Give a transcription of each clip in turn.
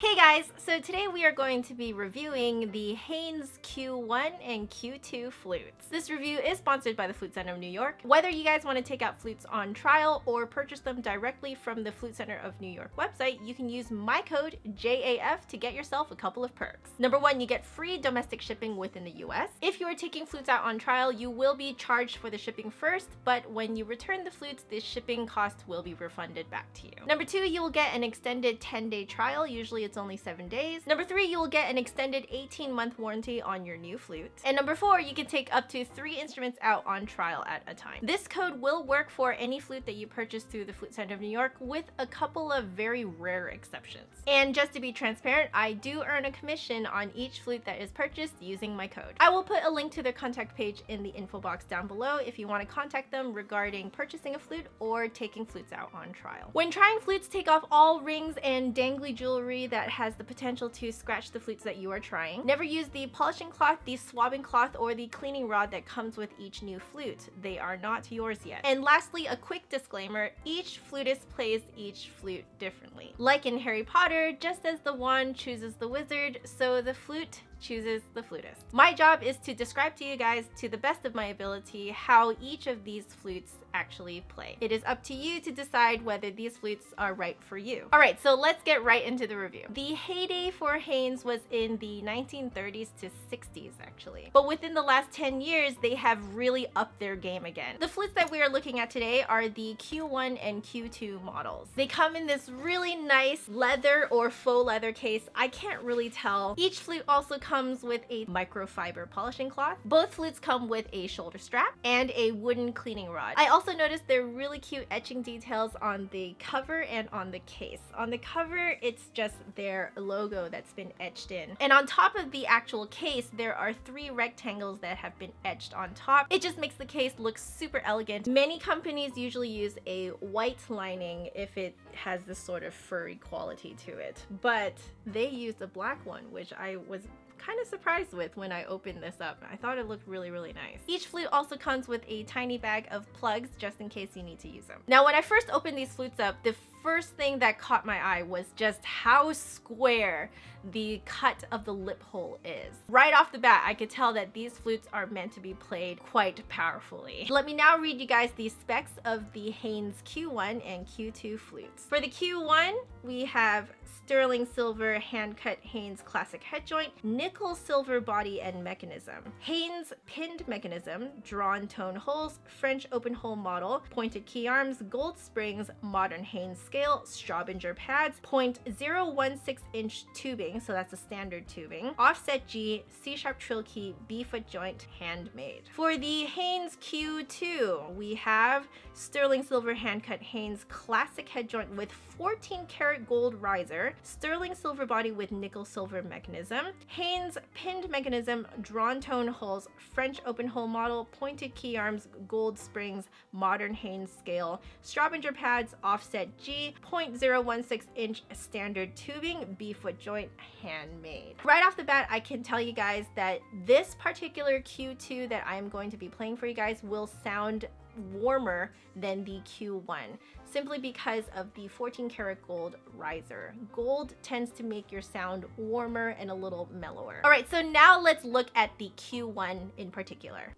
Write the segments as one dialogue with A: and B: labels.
A: Hey guys, so today we are going to be reviewing the Haynes Q1 and Q2 flutes. This review is sponsored by the Flute Center of New York. Whether you guys want to take out flutes on trial or purchase them directly from the Flute Center of New York website, you can use my code JAF to get yourself a couple of perks. Number one, you get free domestic shipping within the US. If you are taking flutes out on trial, you will be charged for the shipping first, but when you return the flutes, the shipping cost will be refunded back to you. Number two, you will get an extended 10-day trial. Usually it's only 7 days. Number three, you will get an extended 18-month warranty on your new flute. And number four, you can take up to 3 instruments out on trial at a time. This code will work for any flute that you purchase through the Flute Center of New York, with a couple of very rare exceptions. And just to be transparent, I do earn a commission on each flute that is purchased using my code. I will put a link to their contact page in the info box down below if you want to contact them regarding purchasing a flute or taking flutes out on trial. When trying flutes, take off all rings and dangly jewelry that has the potential to scratch the flutes that you are trying. Never use the polishing cloth, the swabbing cloth, or the cleaning rod that comes with each new flute. They are not yours yet. And lastly, a quick disclaimer, each flutist plays each flute differently. Like in Harry Potter, just as the wand chooses the wizard, so the flute chooses the flutist. My job is to describe to you guys, to the best of my ability, how each of these flutes actually play. It is up to you to decide whether these flutes are right for you. Alright, so let's get right into the review. The heyday for Haynes was in the 1930s to 60s actually. But within the last 10 years, they have really upped their game again. The flutes that we are looking at today are the Q1 and Q2 models. They come in this really nice leather or faux leather case. I can't really tell. Each flute also comes with a microfiber polishing cloth. Both flutes come with a shoulder strap and a wooden cleaning rod. I also noticed their really cute etching details on the cover and on the case. On the cover, it's just their logo that's been etched in. And on top of the actual case, there are 3 rectangles that have been etched on top. It just makes the case look super elegant. Many companies usually use a white lining if it has this sort of furry quality to it, but they used a black one, which I was kind of surprised with when I opened this up. I thought it looked really nice. Each flute also comes with a tiny bag of plugs just in case you need to use them. Now, when I first opened these flutes up, the first thing that caught my eye was just how square the cut of the lip hole is. Right off the bat, I could tell that these flutes are meant to be played quite powerfully. Let me now read you guys the specs of the Haynes Q1 and Q2 flutes. For the Q1, we have sterling silver hand-cut Haynes Classic headjoint, nickel silver body and mechanism, Haynes pinned mechanism, drawn tone holes, French open hole model, pointed key arms, gold springs, modern Haynes scale, Straubinger pads, 0.016 inch tubing, so that's a standard tubing, offset G, C-sharp trill key, B foot joint, handmade. For the Haynes Q2, we have sterling silver hand-cut Haynes Classic headjoint with 14 karat gold riser, sterling silver body with nickel silver mechanism, Haynes pinned mechanism, drawn tone holes, French open hole model, pointed key arms, gold springs, modern Haynes scale, Straubinger pads, offset G, 0.016 inch standard tubing, B foot joint, handmade. Right off the bat, I can tell you guys that this particular Q2 that I'm going to be playing for you guys will sound warmer than the Q1, simply because of the 14 karat gold riser. Gold tends to make your sound warmer and a little mellower. All right, so now let's look at the Q1 in particular.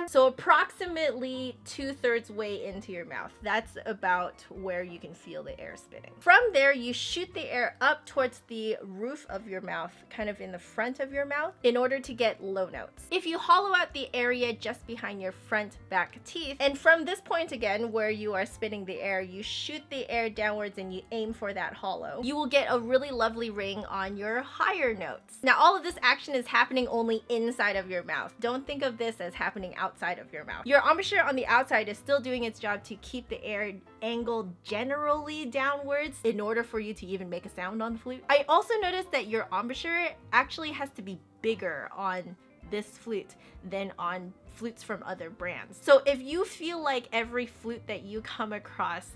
A: So approximately 2/3 way into your mouth. That's about where you can feel the air spitting. From there, you shoot the air up towards the roof of your mouth, kind of in the front of your mouth, in order to get low notes. If you hollow out the area just behind your front back teeth, and from this point again, where you are spitting the air, you shoot the air downwards and you aim for that hollow, you will get a really lovely ring on your higher notes. Now, all of this action is happening only inside of your mouth. Don't think of this as happening outside of your mouth. Your embouchure on the outside is still doing its job to keep the air angled generally downwards in order for you to even make a sound on the flute. I also noticed that your embouchure actually has to be bigger on this flute than on flutes from other brands. So if you feel like every flute that you come across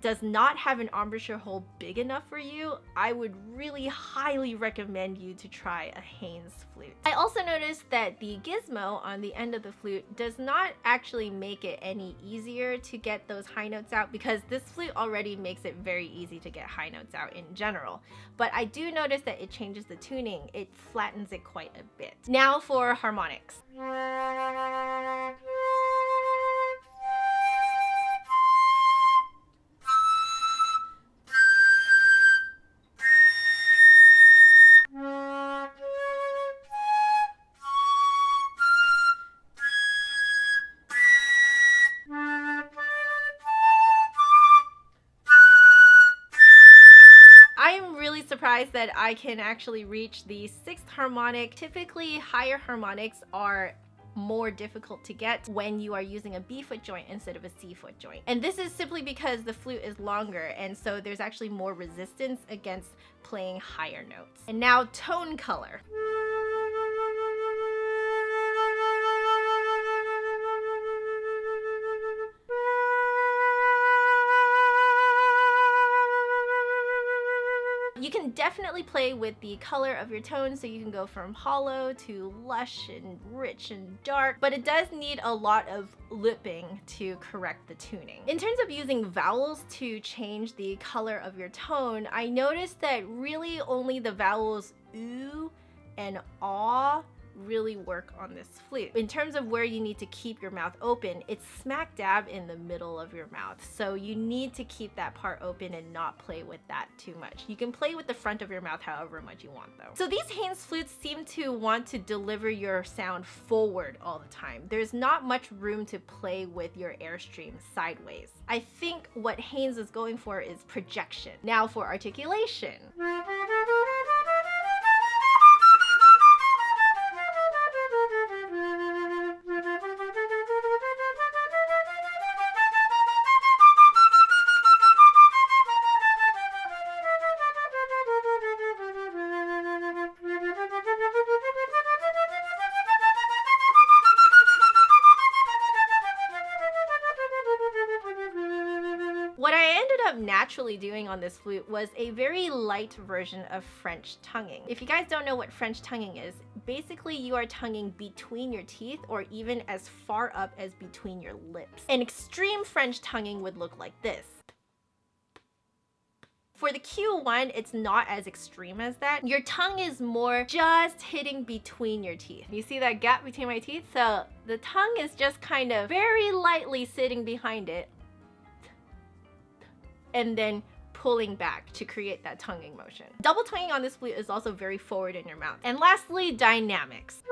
A: does not have an embouchure hole big enough for you, I would really highly recommend you to try a Haynes flute. I also noticed that the gizmo on the end of the flute does not actually make it any easier to get those high notes out, because this flute already makes it very easy to get high notes out in general. But I do notice that it changes the tuning. It flattens it quite a bit. Now for harmonics. Surprised that I can actually reach the 6th harmonic. Typically, higher harmonics are more difficult to get when you are using a B foot joint instead of a C foot joint. And this is simply because the flute is longer, and so there's actually more resistance against playing higher notes. And now tone color. You can definitely play with the color of your tone, so you can go from hollow to lush and rich and dark, but it does need a lot of lipping to correct the tuning. In terms of using vowels to change the color of your tone, I noticed that really only the vowels oo and ah really work on this flute. In terms of where you need to keep your mouth open, it's smack dab in the middle of your mouth. So you need to keep that part open and not play with that too much. You can play with the front of your mouth however much you want though. So these Haynes flutes seem to want to deliver your sound forward all the time. There's not much room to play with your airstream sideways. I think what Haynes is going for is projection. Now for articulation. What I ended up naturally doing on this flute was a very light version of French tonguing. If you guys don't know what French tonguing is, basically you are tonguing between your teeth or even as far up as between your lips. An extreme French tonguing would look like this. For the Q1, it's not as extreme as that. Your tongue is more just hitting between your teeth. You see that gap between my teeth? So the tongue is just kind of very lightly sitting behind it, and then pulling back to create that tonguing motion. Double tonguing on this flute is also very forward in your mouth. And lastly, dynamics.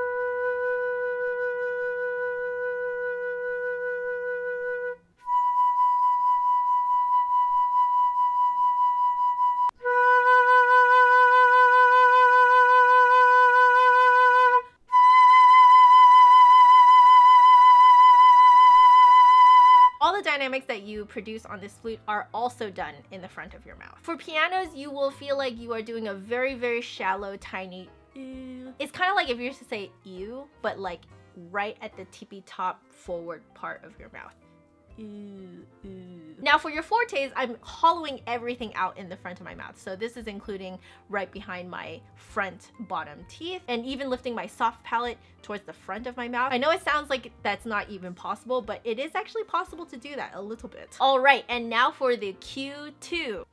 A: All the dynamics that you produce on this flute are also done in the front of your mouth. For pianos, you will feel like you are doing a very, very shallow, tiny ew. It's kind of like if you were to say ew, but like right at the tippy top forward part of your mouth. Ew, ew. Now for your fortes, I'm hollowing everything out in the front of my mouth. So this is including right behind my front bottom teeth and even lifting my soft palate towards the front of my mouth. I know it sounds like that's not even possible, but it is actually possible to do that a little bit. All right, and now for the Q2.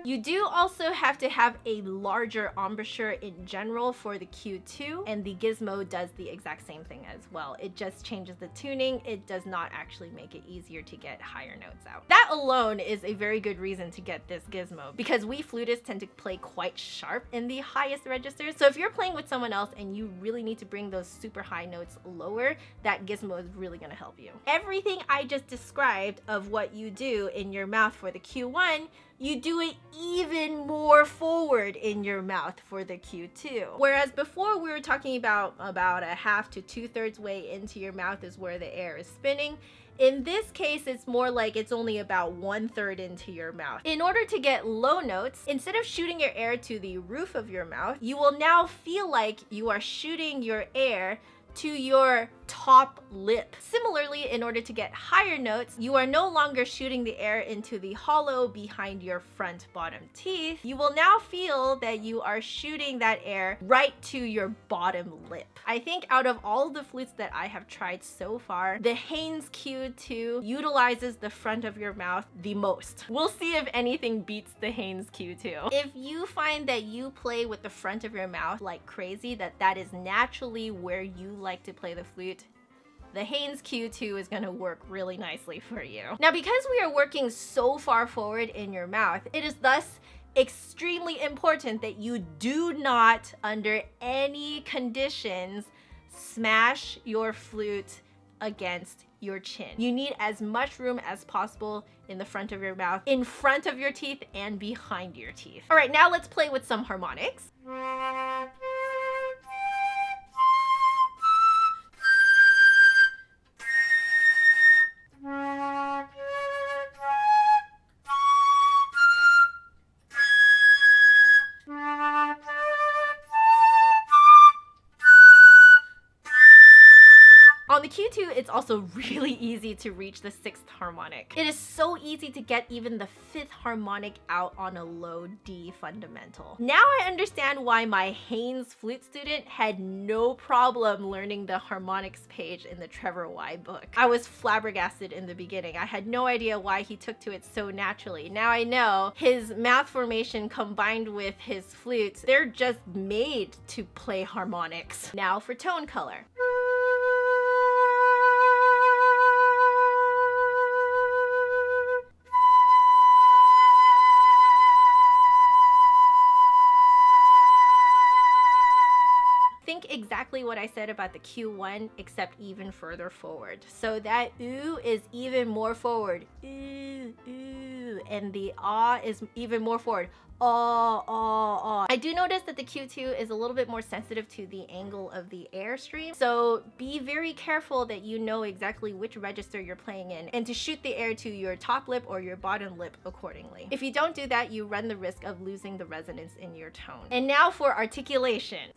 A: You do also have to have a larger embouchure in general for the Q2, and the gizmo does the exact same thing as well. It just changes the tuning. It does not actually make it easier to get higher notes out. That alone is a very good reason to get this gizmo, because we flutists tend to play quite sharp in the highest registers. So if you're playing with someone else and you really need to bring those super high notes lower, that gizmo is really going to help you. Everything I just described of what you do in your mouth for the Q1, you do it even more forward in your mouth for the Q2. Whereas before we were talking about a half to 2/3 way into your mouth is where the air is spinning. In this case, it's more like it's only about 1/3 into your mouth. In order to get low notes, instead of shooting your air to the roof of your mouth, you will now feel like you are shooting your air to your top lip. Similarly, in order to get higher notes, you are no longer shooting the air into the hollow behind your front bottom teeth. You will now feel that you are shooting that air right to your bottom lip. I think out of all the flutes that I have tried so far, the Haynes Q2 utilizes the front of your mouth the most. We'll see if anything beats the Haynes Q2. If you find that you play with the front of your mouth like crazy, that is naturally where you like to play the flute, the Haynes Q2 is going to work really nicely for you. Now, because we are working so far forward in your mouth, it is thus extremely important that you do not, under any conditions, smash your flute against your chin. You need as much room as possible in the front of your mouth, in front of your teeth, and behind your teeth. All right, now let's play with some harmonics. On the Q2, it's also really easy to reach the 6th harmonic. It is so easy to get even the 5th harmonic out on a low D fundamental. Now I understand why my Haynes flute student had no problem learning the harmonics page in the Trevor Y book. I was flabbergasted in the beginning. I had no idea why he took to it so naturally. Now I know his mouth formation combined with his flutes, they're just made to play harmonics. Now for tone color. Think exactly what I said about the Q1, except even further forward. So that ooh is even more forward. Ooh, ooh. And the ah is even more forward. Ah, ah, ah. I do notice that the Q2 is a little bit more sensitive to the angle of the airstream. So be very careful that you know exactly which register you're playing in and to shoot the air to your top lip or your bottom lip accordingly. If you don't do that, you run the risk of losing the resonance in your tone. And now for articulation.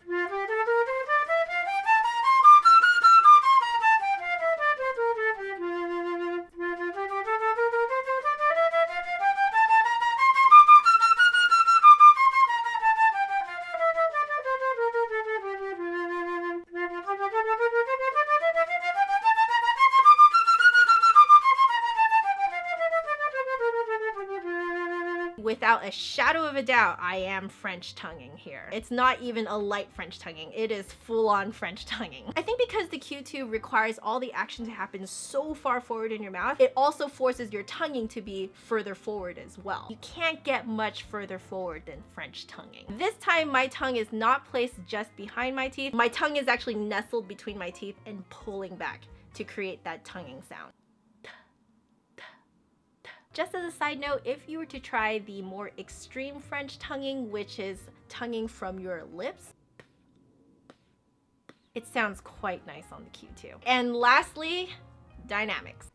A: Without a shadow of a doubt, I am French tonguing here. It's not even a light French tonguing, it is full-on French tonguing. I think because the Q2 requires all the action to happen so far forward in your mouth, it also forces your tonguing to be further forward as well. You can't get much further forward than French tonguing. This time, my tongue is not placed just behind my teeth. My tongue is actually nestled between my teeth and pulling back to create that tonguing sound. Just as a side note, if you were to try the more extreme French tonguing, which is tonguing from your lips, it sounds quite nice on the Q2. And lastly, dynamics.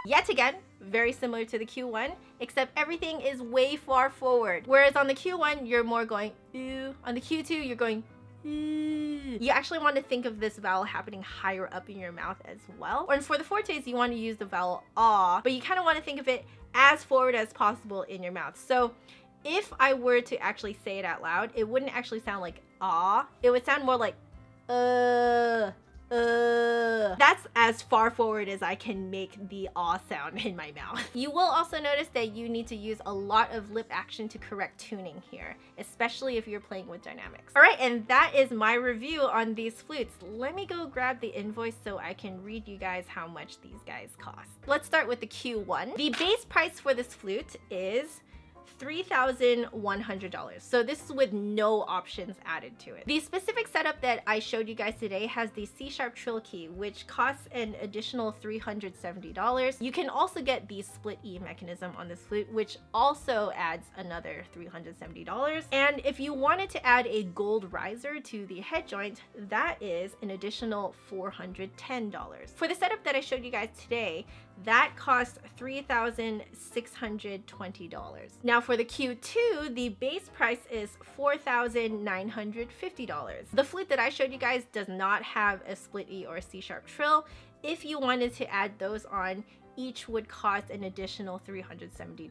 A: Yet again, very similar to the Q1, except everything is way far forward. Whereas on the Q1, you're more going ooh. On the Q2, you're going ooh. You actually want to think of this vowel happening higher up in your mouth as well. And for the fortes, you want to use the vowel ah, but you kind of want to think of it as forward as possible in your mouth. So if I were to actually say it out loud, it wouldn't actually sound like ah. It would sound more like That's as far forward as I can make the ah sound in my mouth. You will also notice that you need to use a lot of lip action to correct tuning here, especially if you're playing with dynamics. All right, and that is my review on these flutes. Let me go grab the invoice so I can read you guys how much these guys cost. Let's start with the Q1. The base price for this flute is $3,100. So this is with no options added to it. The specific setup that I showed you guys today has the C# trill key, which costs an additional $370. You can also get the split E mechanism on this flute, which also adds another $370. And if you wanted to add a gold riser to the head joint, that is an additional $410. For the setup that I showed you guys today, that costs $3,620. Now for the Q2, the base price is $4,950. The flute that I showed you guys does not have a split E or a C# trill. If you wanted to add those on, each would cost an additional $370.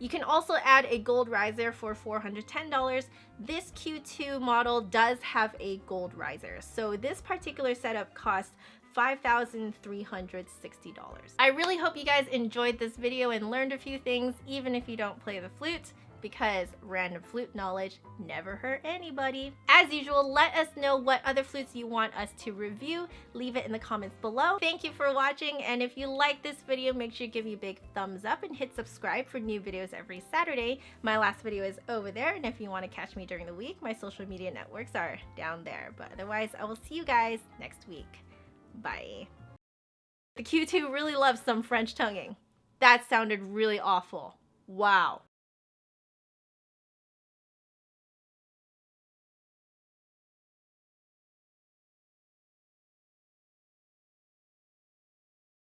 A: You can also add a gold riser for $410. This Q2 model does have a gold riser, so this particular setup costs $5,360. I really hope you guys enjoyed this video and learned a few things, even if you don't play the flute, because random flute knowledge never hurt anybody. As usual, let us know what other flutes you want us to review. Leave it in the comments below. Thank you for watching, and if you like this video, make sure you give me a big thumbs up and hit subscribe for new videos every Saturday. My last video is over there, and if you want to catch me during the week, my social media networks are down there. But otherwise, I will see you guys next week. Bye. The Q2 really loves some French tonguing. That sounded really awful. Wow.